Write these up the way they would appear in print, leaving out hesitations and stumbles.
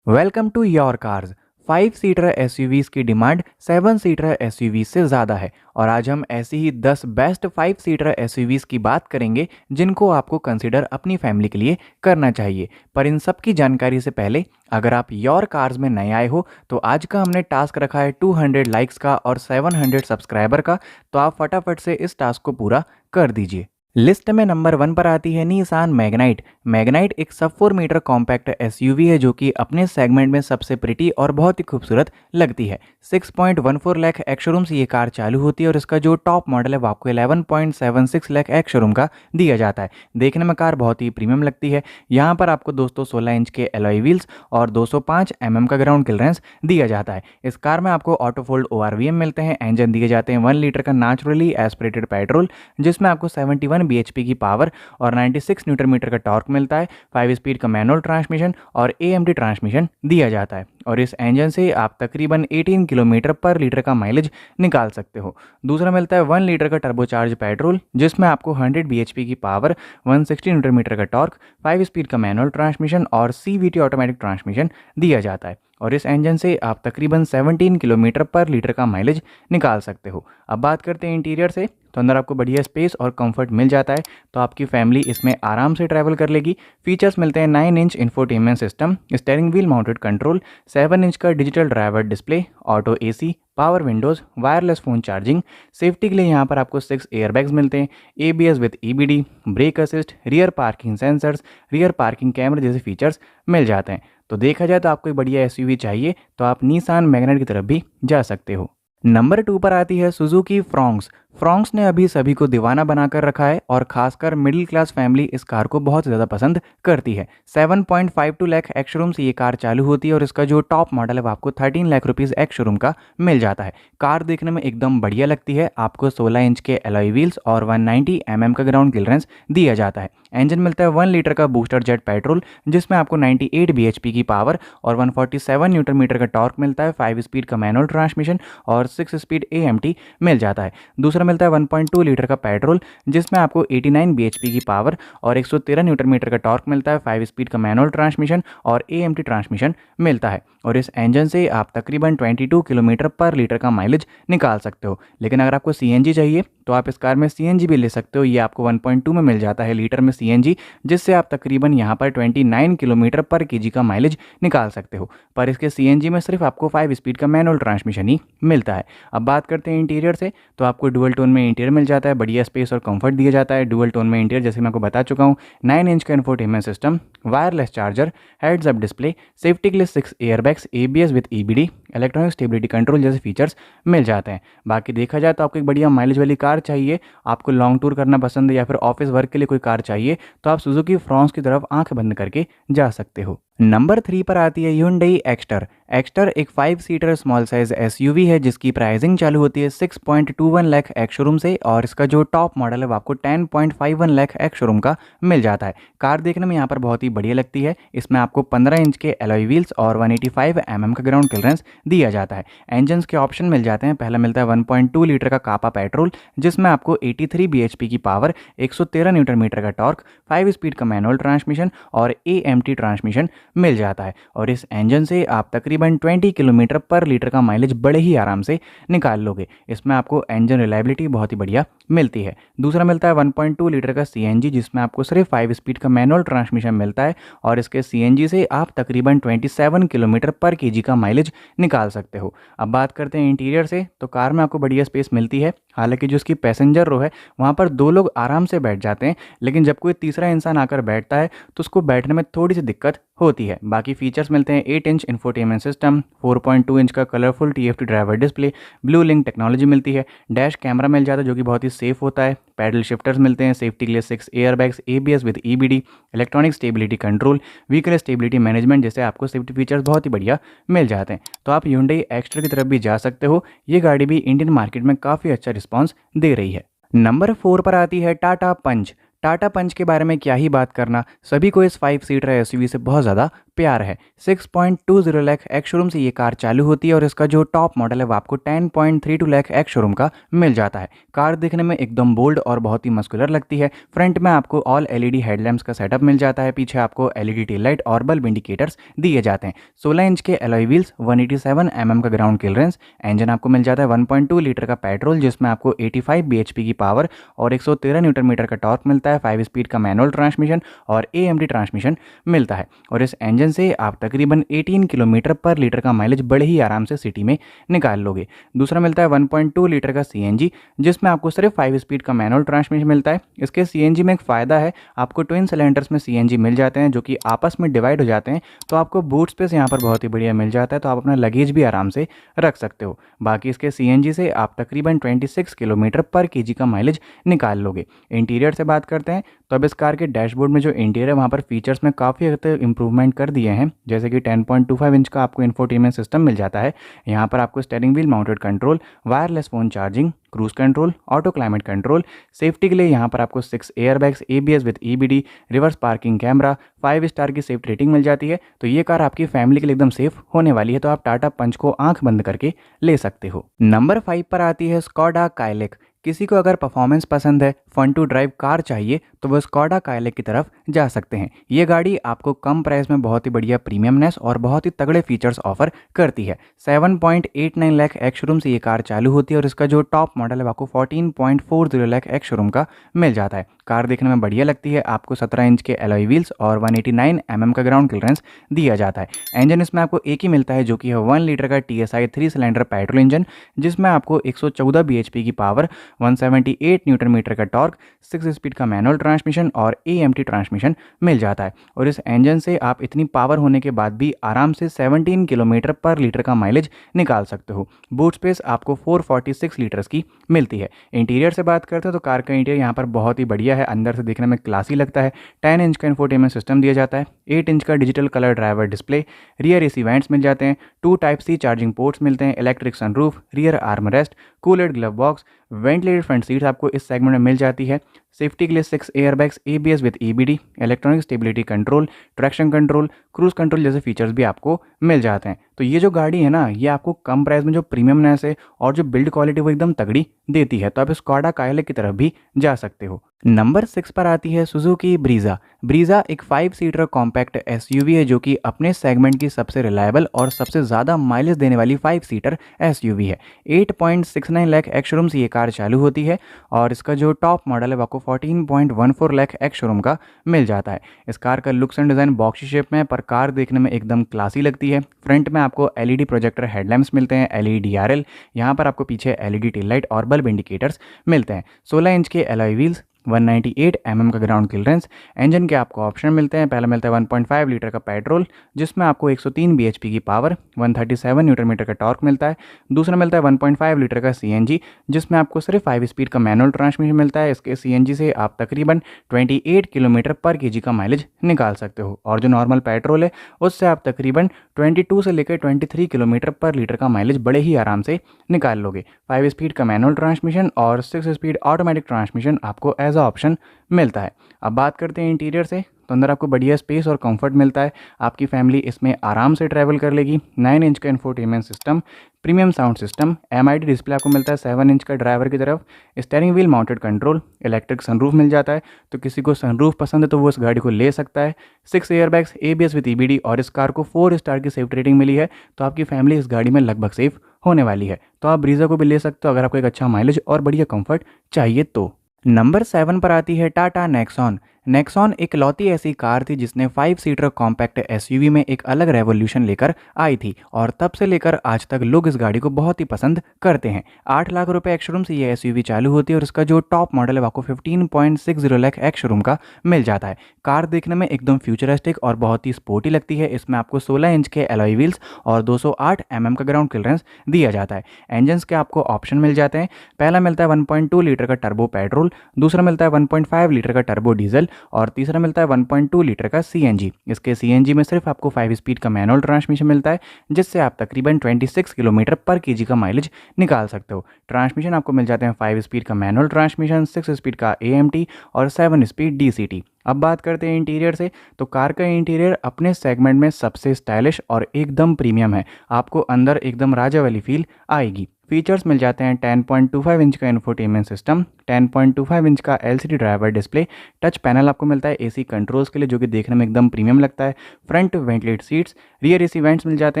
Welcome to your cars. 5 seater SUVs की demand 7 seater SUV से ज़्यादा है और आज हम ऐसी ही 10 बेस्ट 5 सीटर एसयूवीज की बात करेंगे जिनको आपको कंसिडर अपनी फैमिली के लिए करना चाहिए। पर इन सब की जानकारी से पहले अगर आप योर कार्स में नए आए हो तो आज का हमने टास्क रखा है 200 लाइक्स का और 700 सब्सक्राइबर का, तो आप फटाफट से इस टास्क को पूरा कर दीजिए। लिस्ट में नंबर 1 पर आती है निसान मैग्नाइट। मैग्नाइट एक सब 4 मीटर कॉम्पैक्ट एसयूवी है जो कि अपने सेगमेंट में सबसे प्रिटी और बहुत ही खूबसूरत लगती है। 6.14 लाख एक्स-शोरूम से ये कार चालू होती है और इसका जो टॉप मॉडल है वो आपको 11.76 लाख एक्स-शोरूम का दिया जाता है। देखने में कार बहुत ही प्रीमियम लगती है। यहाँ पर आपको दोस्तों 16 इंच के एलॉय व्हील्स और 205 mm का ग्राउंड क्लियरेंस दिया जाता है। इस कार में आपको ऑटो फोल्ड ORVM मिलते हैं। इंजन दिए जाते हैं 1 लीटर का नेचुरली एस्पिरेटेड पेट्रोल जिसमें आपको 71 bhp की पावर और 96 न्यूटन मीटर का टॉर्क मिलता है। 5 स्पीड का मैनुअल ट्रांसमिशन और AMT ट्रांसमिशन दिया जाता है और इस इंजन से आप तकरीबन 18 किलोमीटर पर लीटर का माइलेज निकाल सकते हो। दूसरा मिलता है 1 लीटर का टर्बोचार्ज पेट्रोल जिसमें आपको 100 bhp की पावर, 160 न्यूटन मीटर का टॉर्क, 5 स्पीड का मैनुअल ट्रांसमिशन और CVT ऑटोमेटिक ट्रांसमिशन दिया जाता है और इस इंजन से आप तकरीबन 17 किलोमीटर पर लीटर का माइलेज निकाल सकते हो। अब बात करते हैं इंटीरियर से, तो अंदर आपको बढ़िया स्पेस और कंफर्ट मिल जाता है, तो आपकी फैमिली इसमें आराम से ट्रैवल कर लेगी। फीचर्स मिलते हैं 9 inch infotainment system, steering wheel mounted control, 7 inch का digital driver display, auto AC, power windows, wireless phone charging. Safety के लिए यहाँ पर आपको 6 एयरबैग्स मिलते हैं, ABS with EBD, brake assist, rear parking sensors, rear parking कैमरे जैसे फीचर्स मिल जाते हैं। तो देखा जाए तो आपको एक बढ़िया एसयूवी चाहिए तो आप निसान मैग्नाइट की तरफ भी जा सकते हो। नंबर 2 पर आती है सुजुकी फ्रॉन्क्स। फ्रॉन्क्स ने अभी सभी को दीवाना बनाकर रखा है और खासकर मिडिल क्लास फैमिली इस कार को बहुत ज़्यादा पसंद करती है। 7.52 लाख एक्स-शोरूम से ये कार चालू होती है और इसका जो टॉप मॉडल है वो आपको 13 लाख रुपीज़ एक्स-शोरूम का मिल जाता है। कार देखने में एकदम बढ़िया लगती है। आपको 16 इंच के एलॉय व्हील्स और 190 mm का ग्राउंड क्लियरेंस दिया जाता है। इंजन मिलता है 1 लीटर का बूस्टर जेट पेट्रोल जिसमें आपको 98 bhp की पावर और 147 न्यूटन मीटर का टॉर्क मिलता है। 5 स्पीड का मैनुअल ट्रांसमिशन और 6 स्पीड AMT मिल जाता है। दूसरा मिलता है 1.2 लीटर का पेट्रोल जिसमें आपको 89 bhp की पावर और 113 न्यूटन मीटर का टॉर्क मिलता है। 5 स्पीड का मैनुअल ट्रांसमिशन और AMT ट्रांसमिशन मिलता है और इस इंजन से आप तकरीबन 22 किलोमीटर पर लीटर का माइलेज निकाल सकते हो। लेकिन अगर आपको CNG चाहिए तो आप इस कार में CNG भी ले सकते हो। ये आपको 1.2 में मिल जाता है लीटर में CNG, जिससे आप तकरीबन यहाँ पर 29 किलोमीटर पर kg का माइलेज निकाल सकते हो। पर इसके CNG में सिर्फ आपको 5 स्पीड का मैनुअल ट्रांसमिशन ही मिलता है। अब बात करते हैं इंटीरियर से, तो आपको डुअल टोन में इंटीरियर मिल जाता है, बढ़िया स्पेस और कंफर्ट दिया जाता है। डुअल टोन में इंटीरियर जैसे मैं आपको बता चुका हूँ, 9 इंच का infotainment system, wireless charger, heads up display, safety के लिए 6 airbags, ABS with EBD, electronic stability control जैसे फीचर्स मिल जाते हैं। बाकी देखा जाए तो आपको एक बढ़िया माइलेज वाली कार चाहिए, आपको लॉन्ग टूर करना पसंद है या फिर ऑफिस वर्क के लिए कोई कार चाहिए, तो आप सुजुकी फ्रॉन्क्स की तरफ आंख बंद करके जा सकते हो। नंबर 3 पर आती है Hyundai एक्स्टर। एक्स्टर एक 5 सीटर स्मॉल साइज एसयूवी है जिसकी प्राइसिंग चालू होती है 6.21 लाख एक्स-शोरूम से और इसका जो टॉप मॉडल है वो आपको 10.51 लाख एक्स-शोरूम का मिल जाता है। कार देखने में यहाँ पर बहुत ही बढ़िया लगती है। इसमें आपको 15 इंच के एलॉय व्हील्स और 185 mm का ग्राउंड क्लियरेंस दिया जाता है। इंजन के ऑप्शन मिल जाते हैं। पहला मिलता है 1.2 लीटर का कापा पेट्रोल जिसमें आपको 83 bhp की पावर, 113 न्यूटन मीटर का टॉर्क, 5 स्पीड का मैनुअल ट्रांसमिशन और AMT ट्रांसमिशन मिल जाता है और इस इंजन से आप तकरीबन 20 किलोमीटर पर लीटर का माइलेज बड़े ही आराम से निकाल लोगे। इसमें आपको इंजन रिलायबिलिटी बहुत ही बढ़िया मिलती है। दूसरा मिलता है 1.2 लीटर का CNG जिसमें आपको सिर्फ 5 स्पीड का मैनुअल ट्रांसमिशन मिलता है और इसके CNG से आप तकरीबन 27 किलोमीटर पर kg का माइलेज निकाल सकते हो। अब बात करते हैं इंटीरियर से, तो कार में आपको बढ़िया स्पेस मिलती है। हालांकि जो इसकी पैसेंजर रो है वहाँ पर 2 लोग आराम से बैठ जाते हैं, लेकिन जब कोई तीसरा इंसान आकर बैठता है तो उसको बैठने में थोड़ी सी दिक्कत होती है। बाकी फीचर्स मिलते हैं 8 इंच इंफोटेनमेंट सिस्टम, 4.2 इंच का colourful TFT driver display, blue link technology मिलती है, डैश कैमरा मिल जाता है जो कि बहुत ही सेफ होता है, पैडल शिफ्टर्स मिलते हैं, सेफ्टी के लिए 6 airbags, ABS with EBD, electronic stability control, vehicle stability management जैसे आपको सेफ्टी फीचर्स बहुत ही बढ़िया मिल जाते हैं। तो आप Hyundai एक्स्टर की तरफ भी जा सकते हो। ये गाड़ी भी इंडियन मार्केट में काफ़ी अच्छा रिस्पॉन्स दे रही है। नंबर 4 पर आती है टाटा पंच। टाटा पंच के बारे में क्या ही बात करना, सभी को इस 5 सीटर एसयूवी से बहुत ज़्यादा प्यार है। 6.20 लाख एक्स शोरूम से ये कार चालू होती है और इसका जो टॉप मॉडल है वो आपको 10.32 लाख एक्स शोरूम का मिल जाता है। कार दिखने में एकदम बोल्ड और बहुत ही मस्कुलर लगती है। फ्रंट में आपको ऑल एलईडी हेडलैम्प्स का सेटअप मिल जाता है। पीछे आपको एलईडी टेल लाइट और बल्ब इंडिकेटर्स दिए जाते हैं। 16 इंच के एलॉय व्हील्स, 187 का ग्राउंड क्लियरेंस। इंजन आपको मिल जाता है 1.2 लीटर का पेट्रोल जिसमें आपको 85 bhp की पावर और 113 न्यूटन मीटर का टॉर्क मिलता है। 5 स्पीड का मैनुअल ट्रांसमिशन और AMD ट्रांसमिशन मिलता है और इस इंजन से आप तकरीबन 18 किलोमीटर पर लीटर का माइलेज बड़े ही आराम से सिटी में निकाल लोगे। दूसरा मिलता है 1.2 लीटर का CNG जिसमें आपको सिर्फ 5 स्पीड का मैनुअल ट्रांसमिशन मिलता है। इसके CNG में एक फ़ायदा है, आपको ट्विन सिलेंडर्स में CNG मिल जाते हैं जो कि आपस में डिवाइड हो जाते हैं, तो आपको बूट स्पेस यहाँ पर बहुत ही बढ़िया मिल जाता है, तो आप अपना लगेज भी आराम से रख सकते हो। बाकी इसके CNG से आप तकरीबन 26 किलोमीटर पर kg का माइलेज निकाल लोगे। इंटीरियर से बात करते हैं तो अब इस कार के डैशबोर्ड में जो इंटीरियर है वहाँ पर फीचर्स में काफ़ी हद तक इंप्रूवमेंट कर दिए हैं, जैसे कि 10.25 इंच का आपको इंफोटेनमेंट सिस्टम मिल जाता है। यहाँ पर आपको steering wheel mounted control, wireless phone charging, cruise control, auto climate control. Safety के लिए यहाँ पर आपको 6 airbags, ABS with EBD, reverse parking camera, 5 star की सेफ्टी रेटिंग मिल जाती है। तो ये कार आपकी फैमिली के लिए एकदम सेफ होने वाली है, तो आप टाटा पंच को आंख बंद करके ले सकते हो। नंबर 5 पर आती है स्कोडा काइलिक। किसी को अगर परफॉर्मेंस पसंद है, फन टू ड्राइव कार चाहिए, तो वो स्कोडा काइलिक की तरफ जा सकते हैं। ये गाड़ी आपको कम प्राइस में बहुत ही बढ़िया प्रीमियमनेस और बहुत ही तगड़े फीचर्स ऑफर करती है। 7.89 लाख एक्स शोरूम से ये कार चालू होती है और इसका जो टॉप मॉडल है वो आपको 14.40 लाख एक्स शोरूम का मिल जाता है। कार देखने में बढ़िया लगती है। आपको 17 इंच के एलॉय व्हील्स और 189 का ग्राउंड क्लियरेंस दिया जाता है। इंजन इसमें आपको एक ही मिलता है जो कि है 1 लीटर का TSI 3 सिलेंडर पेट्रोल इंजन जिसमें आपको 114 bhp की पावर, 178 न्यूटन मीटर का टॉर्क, 6 स्पीड का मैनुअल ट्रांसमिशन और AMT ट्रांसमिशन मिल जाता है। और इस इंजन से आप इतनी पावर होने के बाद भी आराम से 17 किलोमीटर पर लीटर का माइलेज निकाल सकते हो। बूट स्पेस आपको 446 लीटर्स की मिलती है। इंटीरियर से बात करते हैं तो कार का इंटीरियर यहाँ पर बहुत ही बढ़िया है, अंदर से देखने में क्लासी लगता है। 10 इंच का इंफोटेनमेंट सिस्टम दिया जाता है, 8 इंच का digital colour driver display, rear AC vents मिल जाते हैं, 2 Type-C चार्जिंग पोर्ट्स मिलते हैं, electric sunroof, rear arm rest, cooler glove box, ventilated front seats आपको इस सेगमेंट में मिल जाती है। सेफ्टी के लिए 6 airbags, ABS with EBD, electronic stability control, traction control, cruise control जैसे फीचर्स भी आपको मिल जाते हैं। तो ये जो गाड़ी है ना, ये आपको कम प्राइस में जो प्रीमियमनेस है और जो बिल्ड क्वालिटी वो एकदम तगड़ी देती है, तो आप स्कोडा काइलिक की तरफ भी जा सकते हो। नंबर 6 पर आती है सुजुकी ब्रीजा। ब्रीजा एक 5 सीटर कॉम्पैक्ट SUV है जो कि अपने सेगमेंट की सबसे रिलायबल और सबसे ज़्यादा माइलेज देने वाली 5 सीटर SUV है। 8.69 लाख एक्स शोरूम से ये कार चालू होती है और इसका जो टॉप मॉडल है वो आपको 14.14 लाख एक्स शोरूम का मिल जाता है। इस कार का looks and design boxy shape में है, पर कार देखने में एकदम क्लासी लगती है। फ्रंट में आपको LED प्रोजेक्टर हेडलैम्प्स मिलते हैं, LED DRL। यहाँ पर आपको पीछे LED टेल लाइट और बल्ब इंडिकेटर्स मिलते हैं। 16 इंच के एलॉय व्हील्स, 198 का ग्राउंड क्लियरेंस। इंजन के आपको ऑप्शन मिलते हैं। पहला मिलता है 1.5 लीटर का पेट्रोल जिसमें आपको 103 bhp की पावर, 137 न्यूटन मीटर का टॉर्क मिलता है। दूसरा मिलता है 1.5 लीटर का CNG जिसमें आपको सिर्फ 5 स्पीड का मैनुअल ट्रांसमिशन मिलता है। इसके CNG से आप तकरीबन 28 किलोमीटर पर kg का माइलेज निकाल सकते हो और जो नॉर्मल पेट्रोल है उससे आप तकरीबन 22 से लेकर 23 किलोमीटर पर लीटर का माइलेज बड़े ही आराम से निकाल लोगे। 5 स्पीड का मैनुअल ट्रांसमिशन और 6 स्पीड ऑटोमेटिक ट्रांसमिशन आपको एज ऑप्शन मिलता है। अब बात करते हैं इंटीरियर से, तो अंदर आपको बढ़िया स्पेस और कंफर्ट मिलता है। आपकी फैमिली इसमें आराम से ट्रैवल कर लेगी। 9 इंच का infotainment system, premium sound system, MID display आपको मिलता है 7 इंच का ड्राइवर की तरफ, steering wheel mounted control, electric sunroof मिल जाता है। तो किसी को सनरूफ पसंद है तो वो इस गाड़ी को ले सकता है। 6 एयरबैग्स, ABS विद EBD और इस कार को 4 स्टार की सेफ्टी रेटिंग मिली है, तो आपकी फैमिली इस गाड़ी में लगभग सेफ होने वाली है। तो आप ब्रीजा को भी ले सकते हो अगर आपको एक अच्छा माइलेज और बढ़िया कंफर्ट चाहिए तो। नंबर 7 पर आती है टाटा नेक्सॉन। नेक्सॉन एक लौती ऐसी कार थी जिसने 5 सीटर कॉम्पैक्ट SUV में एक अलग रेवोल्यूशन लेकर आई थी और तब से लेकर आज तक लोग इस गाड़ी को बहुत ही पसंद करते हैं। 8 लाख रुपए एक्स शोरूम से ये SUV चालू होती है और इसका जो टॉप मॉडल है आपको 15.60 लाख एक्स शोरूम का मिल जाता है। कार देखने में एकदम फ्यूचरिस्टिक और बहुत ही स्पोर्टी लगती है। इसमें आपको 16 इंच के एलॉय व्हील्स और 208 का ग्राउंड क्लियरेंस दिया जाता है। इंजन्स के आपको ऑप्शन मिल जाते हैं। पहला मिलता है 1.2 लीटर का टर्बो पेट्रोल, दूसरा मिलता है 1.5 लीटर का टर्बो डीजल और तीसरा मिलता है 1.2 लीटर का CNG। इसके CNG में सिर्फ आपको 5 स्पीड का मैनुअल ट्रांसमिशन मिलता है जिससे आप तकरीबन 26 किलोमीटर पर kg का माइलेज निकाल सकते हो। ट्रांसमिशन आपको मिल जाते हैं 5 स्पीड का मैनुअल ट्रांसमिशन, 6 स्पीड का AMT और 7 स्पीड DCT। अब बात करते हैं इंटीरियर से, तो कार का इंटीरियर अपने सेगमेंट में सबसे स्टाइलिश और एकदम प्रीमियम है। आपको अंदर एकदम राजा वाली फील आएगी। फीचर्स मिल जाते हैं 10.25 इंच का इंफोटेनमेंट सिस्टम, 10.25 इंच का LCD driver display, touch panel आपको मिलता है एसी कंट्रोल्स के लिए जो कि देखने में एकदम प्रीमियम लगता है, front ventilate seats, rear AC vents मिल जाते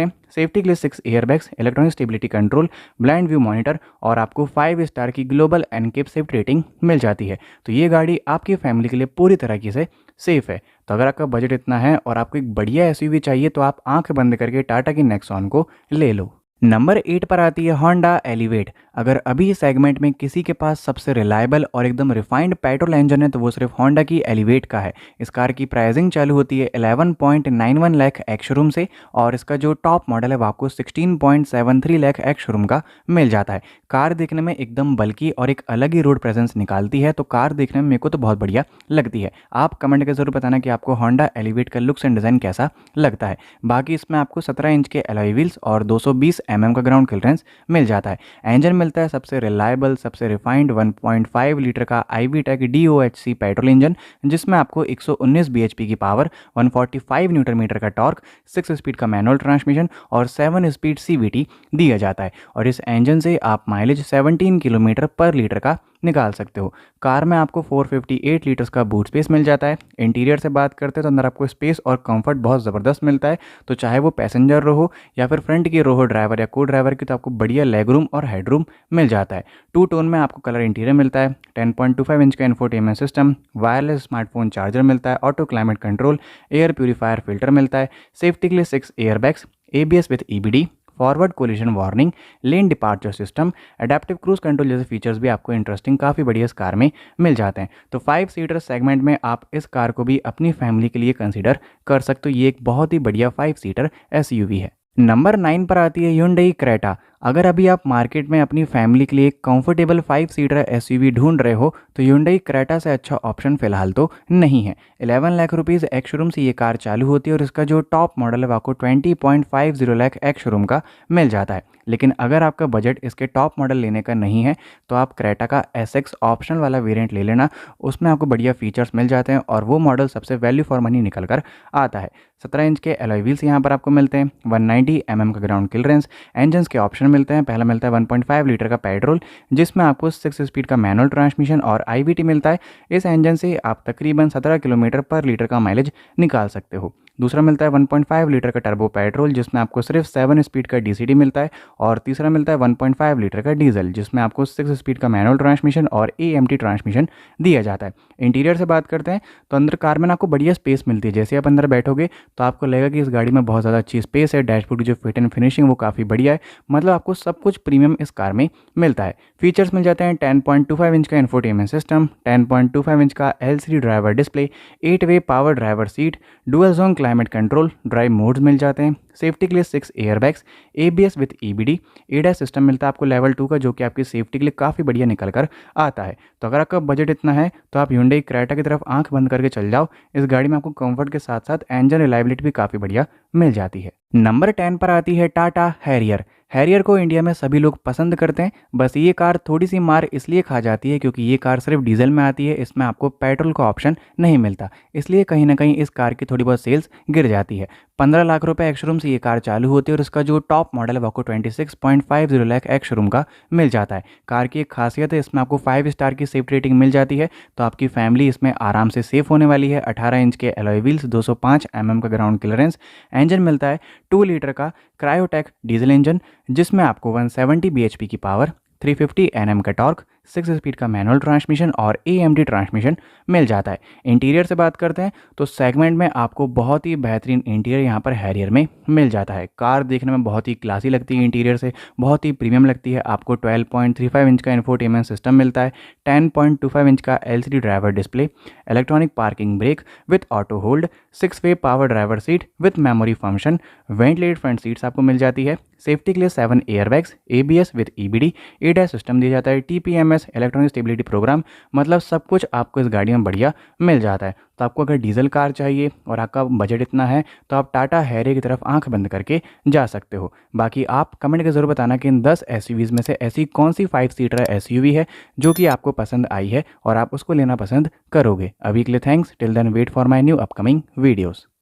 हैं, सेफ्टी के लिए 6 airbags, electronic stability control, blind view monitor और आपको 5 स्टार की ग्लोबल एनकेप सेफ्टी रेटिंग मिल जाती है। तो ये गाड़ी आपकी फैमिली के लिए पूरी तरीके से सेफ है। तो अगर आपका बजट इतना है और आपको एक बढ़िया एसयूवी चाहिए तो आप आंख बंद करके टाटा की नेक्सॉन को ले लो। नंबर 8 पर आती है होंडा एलिवेट। अगर अभी सेगमेंट में किसी के पास सबसे रिलायबल और एकदम रिफाइंड पेट्रोल इंजन है तो वो सिर्फ होंडा की एलिवेट का है। इस कार की प्राइसिंग चालू होती है 11.91 लाख एक्स-शोरूम से और इसका जो टॉप मॉडल है वो आपको 16.73 लाख एक्स-शोरूम का मिल जाता है। कार देखने में एकदम बल्कि और एक अलग ही रोड प्रेजेंस निकालती है, तो कार देखने में मेरे को तो बहुत बढ़िया लगती है। आप कमेंट करके जरूर बताना कि आपको होंडा एलिवेट का लुक्स एंड डिज़ाइन कैसा लगता है। बाकी इसमें आपको 17 इंच के अलॉय व्हील्स और 220 का ग्राउंड क्लियरेंस मिल जाता है। इंजन मिलता है सबसे रिलायबल, सबसे रिफाइंड 1.5 लीटर का IVTEC DOHC पेट्रोल इंजन, जिसमें आपको 119 bhp की पावर, 145 न्यूटन मीटर का टॉर्क, 6 स्पीड का मैनुअल ट्रांसमिशन और 7 स्पीड CVT दिया जाता है। और इस इंजन से आप माइलेज 17 किलोमीटर पर लीटर का निकाल सकते हो। कार में आपको 458 लीटर्स का बूट स्पेस मिल जाता है। इंटीरियर से बात करते हैं तो अंदर आपको स्पेस और कंफर्ट बहुत ज़बरदस्त मिलता है। तो चाहे वो पैसेंजर रो हो या फिर फ्रंट की रो हो ड्राइवर या को ड्राइवर की, तो आपको बढ़िया लेग रूम और हेड रूम मिल जाता है। 2 टोन में आपको कलर इंटीरियर मिलता है। 10.25 इंच का infotainment system, wireless smartphone charger मिलता है, auto climate control, air purifier filter मिलता है, सेफ्टी के लिए 6 airbags, ABS with EBD, forward collision warning, lane departure system, adaptive cruise control जैसे फीचर्स भी आपको इंटरेस्टिंग काफ़ी बढ़िया इस कार में मिल जाते हैं। तो 5 सीटर सेगमेंट में आप इस कार को भी अपनी फैमिली के लिए कंसीडर कर सकते हो। ये एक बहुत ही बढ़िया 5 सीटर SUV है। नंबर 9 पर आती है Hyundai क्रेटा। अगर अभी आप मार्केट में अपनी फैमिली के लिए एक कंफर्टेबल 5 सीटर SUV ढूंढ रहे हो तो Hyundai क्रेटा से अच्छा ऑप्शन फिलहाल तो नहीं है। 11 लाख रुपीज़ एक्स-शोरूम से ये कार चालू होती है और इसका जो टॉप मॉडल है वो आपको 20.50 लाख एक्स-शोरूम का मिल जाता है। लेकिन अगर आपका बजट इसके टॉप मॉडल लेने का नहीं है तो आप क्रेटा का SX ऑप्शनल वाला वेरिएंट ले लेना। उसमें आपको बढ़िया फीचर्स मिल जाते हैं और वो मॉडल सबसे वैल्यू फॉर मनी निकल कर आता है। 17 इंच के अलॉय व्हील्स यहाँ पर आपको मिलते हैं, 190 का ग्राउंड क्लियरेंस, इंजन्स के ऑप्शन मिलते हैं। पहला मिलता है 1.5 लीटर का पेट्रोल, जिसमें आपको 6 स्पीड का मैनुअल ट्रांसमिशन और IVT मिलता है। इस इंजन से आप तकरीबन 17 किलोमीटर पर लीटर का माइलेज निकाल सकते हो। दूसरा मिलता है 1.5 लीटर का टर्बो पेट्रोल, जिसमें आपको सिर्फ 7 स्पीड का DCT मिलता है। और तीसरा मिलता है 1.5 लीटर का डीजल, जिसमें आपको 6 स्पीड का मैनुअल ट्रांसमिशन और AMT ट्रांसमिशन दिया जाता है। इंटीरियर से बात करते हैं तो अंदर कार में आपको बढ़िया स्पेस मिलती है। जैसे आप अंदर बैठोगे तो आपको लगेगा कि इस गाड़ी में बहुत ज़्यादा अच्छी स्पेस है। डैशबोर्ड की जो फिट एंड फिनिशिंग वो काफ़ी बढ़िया है। मतलब आपको सब कुछ प्रीमियम इस कार में मिलता है। फीचर्स मिल जाते हैं 10.25 इंच का इंफोटेनमेंट सिस्टम, 10.25 इंच का LCD driver display, 8 way power driver seat, dual zone climate control, drive modes मिल जाते हैं। सेफ्टी के लिए 6 airbags, ABS with EBD, ADAS system मिलता है आपको लेवल 2 का, जो कि आपकी सेफ्टी के लिए काफ़ी बढ़िया निकल कर आता है। तो अगर आपका बजट इतना है तो आप Hyundai क्रेटा की तरफ आंख बंद करके चल जाओ। इस गाड़ी में आपको कंफर्ट के साथ साथ इंजन रिलायबिलिटी भी काफ़ी बढ़िया मिल जाती है। नंबर 10 पर आती है टाटा हैरियर। हैरियर को इंडिया में सभी लोग पसंद करते हैं। बस ये कार थोड़ी सी मार इसलिए खा जाती है क्योंकि ये कार सिर्फ डीजल में आती है, इसमें आपको पेट्रोल का ऑप्शन नहीं मिलता, इसलिए कहीं ना कहीं इस कार की थोड़ी बहुत सेल्स गिर जाती है। 15 लाख रुपए एक्स-शोरूम से ये कार चालू होती है और इसका जो टॉप मॉडल है वो आपको 26.50 लाख एक्स-शोरूम का मिल जाता है। कार की एक खासियत है, इसमें आपको 5 स्टार की सेफ्टी रेटिंग मिल जाती है, तो आपकी फैमिली इसमें आराम से सेफ होने वाली है। 18 इंच के अलॉय व्हील्स, 205 का ग्राउंड क्लियरेंस, इंजन मिलता है 2 लीटर का क्रायोटेक डीजल इंजन, जिसमें आपको 170 bhp की पावर, 350 Nm का टॉर्क, 6 स्पीड का मैनुअल ट्रांसमिशन और AMT ट्रांसमिशन मिल जाता है। इंटीरियर से बात करते हैं तो सेगमेंट में आपको बहुत ही बेहतरीन इंटीरियर यहाँ पर हैरियर में मिल जाता है। कार देखने में बहुत ही क्लासी लगती है, इंटीरियर से बहुत ही प्रीमियम लगती है। आपको 12.35 इंच का इंफोटेनमेंट सिस्टम मिलता है, 10.25 इंच का LCD driver display, electronic parking brake with auto hold, 6 way power driver seat with memory function, ventilated front seats आपको मिल जाती है। सेफ्टी के लिए 7 airbags, ABS with EBD, ADAS system दिया जाता है, TPMS performance, electronic stability programme, मतलब सब कुछ आपको इस गाड़ी में बढ़िया मिल जाता है। तो आपको अगर डीजल कार चाहिए और आपका बजट इतना है तो आप टाटा हैरियर की तरफ आंख बंद करके जा सकते हो। बाकी आप कमेंट करके ज़रूर बताना कि इन 10 एसयूवीज़ में से ऐसी कौन सी 5 सीटर एसयूवी है जो कि आपको पसंद आई है और आप उसको लेना पसंद करोगे। अभी के लिए thanks, till then wait for my new upcoming videos.